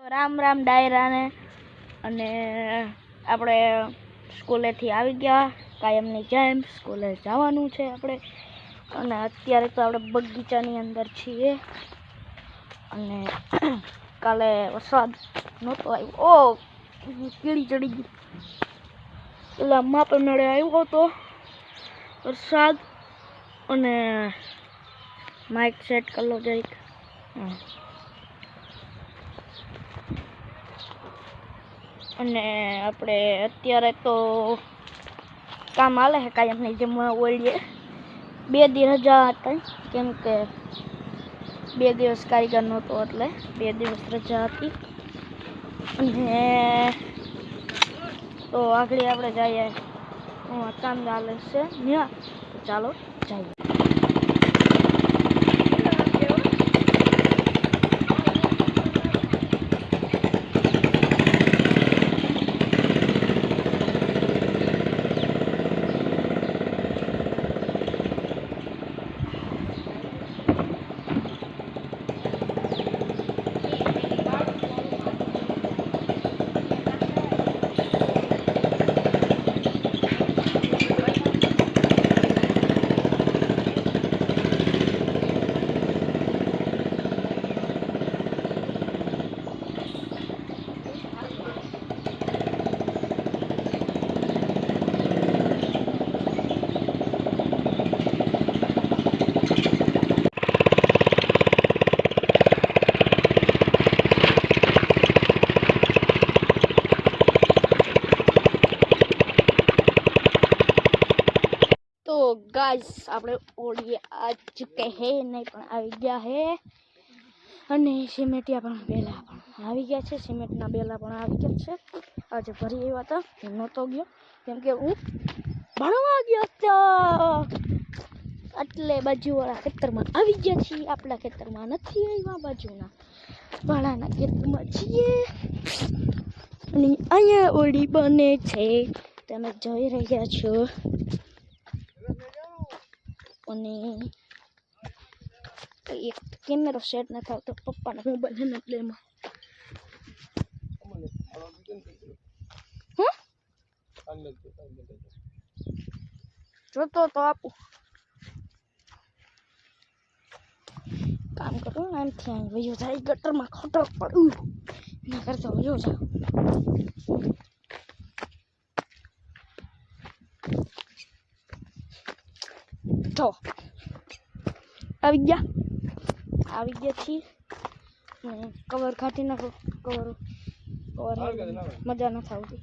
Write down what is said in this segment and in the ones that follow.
રામ રામ ડાયરાને અને આપણે સ્કૂલેથી આવી ગયા કાયમની જેમ સ્કૂલે જવાનું છે આપણે અને અત્યારે તો આપણે બગીચાની અંદર છીએ અને કાલે વરસાદ નહોતો આવ્યો ઓ કીડી ચડી ગઈ એટલે માપે મેળે આવ્યો હતો વરસાદ અને માઇક સેટ કરી લો જરીક અને આપણે અત્યારે તો કામ હાલે છે કાયમની જેમ ઓળીએ 2 દિવસ રજા હતા કેમ કે 2 દિવસ કારીગર નહોતો એટલે 2 દિવસ રજા હતી અને તો આગળ આપણે જઈએ કામ ચાલે છે ચાલો જઈએ गाइस આપણે ઓળીએ આ ચૂકે હે નહીં પણ આવી ગયા હે અને સિમેન્ટિયા પણ બેલા પણ આવી ગયા છે સિમેન્ટના બેલા પણ આવી ગયા છે આજે ભરી આવ્યા હતા હું નહોતો ગયો કેમ કે હું ભણવા ગયો હતો એટલે બાજુવાળા ખેતરમાં આવી ગયા છીએ આપણા ખેતરમાં નથી આવ્યા બાજુના વાળાના ખેતરમાં છીએ અને અહીંયા ઓળી બને છે તમે જોઈ રહ્યા છો અને એક કેમેરો સેટ ન થાવ તો પપ્પાનો મોબાઈલ હે ને એટલે એમાં જોતો તો આપું કામ કરું ને એમથી અહીં વયો જાય ગટરમાં ખોટક પડું એના કરતા વયો જાવ તો આવી ગયા છીએ કવર કાઢી નાખો કવર મજા નથી આવતી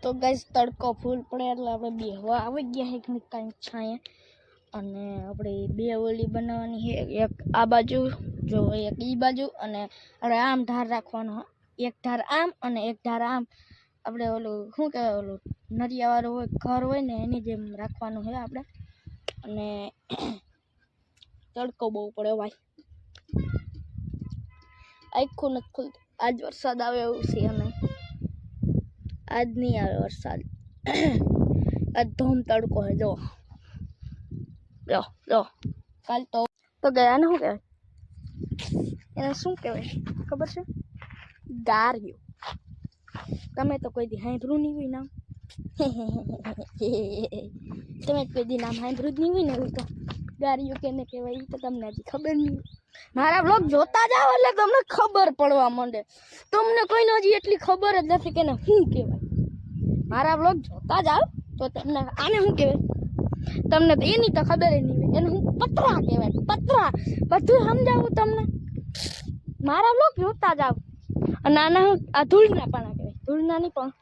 તો ગાઈસ તડકો ફૂલ પડે એટલે આપણે બેહવા આવી ગયા છે કાંઈક છાંયે અને આપણે 2 ઓલી બનાવવાની છે એક આ બાજુ જો એક ઈ બાજુ અને આપણે આમ ધાર રાખવાનો એક ધાર આમ અને એક ધાર આમ આપણે ઓલું શું કહેવાય ઓલું નરિયાવાળું હોય ઘર હોય ને એની જેમ રાખવાનું છે આપણે અને તડકો બહુ પડે ભાઈ આખું નથી ખુલતું આજ વરસાદ આવે એવું છે અને आज नहीं आया वरसाद आज धूम तड़को है जो कल तो गया ना हो गया એને શું કહેવાય ખબર છે ગાર્યો તમે તો કોઈ દી સાંભળ્યું નહીં હોય નામ તમે કોઈ દી નામ સાંભળ્યું જ નહીં હોય ને એવું તો ગાર્યો કેને કહેવાય એ તો તમને હજી ખબર નહીં મારા બ્લોગ જોતા જાઓ એટલે તમને ખબર પડવા માંડે તમને કોઈને હજી એટલી ખબર જ નથી કે શું કહેવાય મારા બ્લોગ જોતા જાઓ તો તમને આને શું કહેવાય તમને તો એની તો ખબર નહીં હોય એને હું પતરા કહેવાય પતરા બધું સમજાવું તમને મારા બ્લોગ જોતા જાઓ અને આના આ ધૂળના પાણા કહેવાય ધૂળના નહીં પણ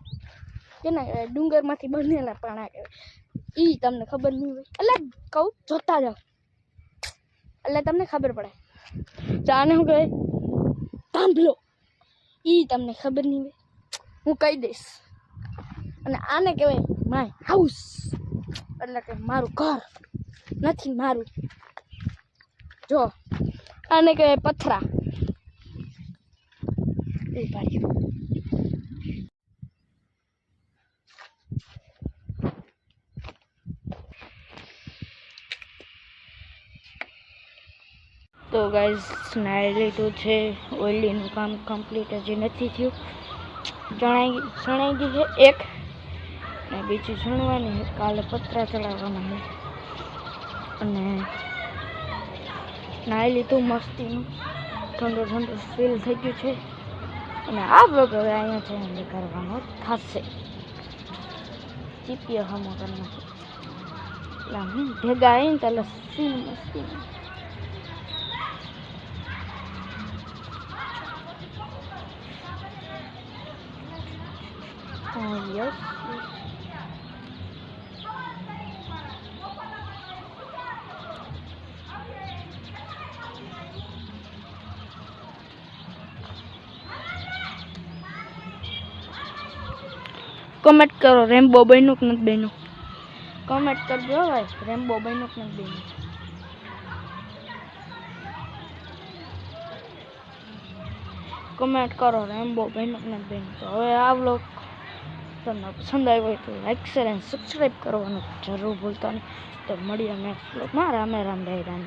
કેના કહેવાય ડુંગરમાંથી બનેલા પાણા કહેવાય ઈ તમને ખબર નહીં હોય એટલે કહું જોતા જાઓ એટલે તમને ખબર પડે. જાને હું કહે થાંભલો ઈ તમને ખબર નહીં હોય હું કહી દઈશ. અને આને કહેવાય માય હાઉસ એટલે કે મારું ઘર નથી મારું. જો આને કહેવાય પથરા. એ ભાઈ તો ગાઈઝ નાઈ લીધું છે. ઓઇલીનું કામ કમ્પ્લીટ હજી નથી થયું. શણાઈ ગઈ છે એક ને બીજી શણવાની છે. કાલે પતરા ચડાવવાના છે. અને નાઈ લીધું મસ્તીનું ઠંડો ઠંડો ફીલ થઈ ગયું છે. અને આ બ્લોગ હવે અહીંયા છે એમ કરવાનો થશે. ચીપિયો હમો કરી નાખે એટલે ભેગા આવીને એટલે ફીલ મસ્તી. Yes. કમેન્ટ કરો રેમ્બો બન્યું કે નથી બન્યું. કમેન્ટ કરજો ભાઈ રેમ્બો બન્યું કે નથી બન્યું. કમેન્ટ કરો રેમ્બો બન્યું કે નથી બન્યું. તો હવે આ વ્લોગ તમને પસંદ આવ્યો હોય તો લાઈક શેર અને સબસ્ક્રાઈબ કરવાનું જરૂર ભૂલતા નહીં. તો મળીએ નેક્સ્ટ વ્લોગમાં. રામે રામ રામ.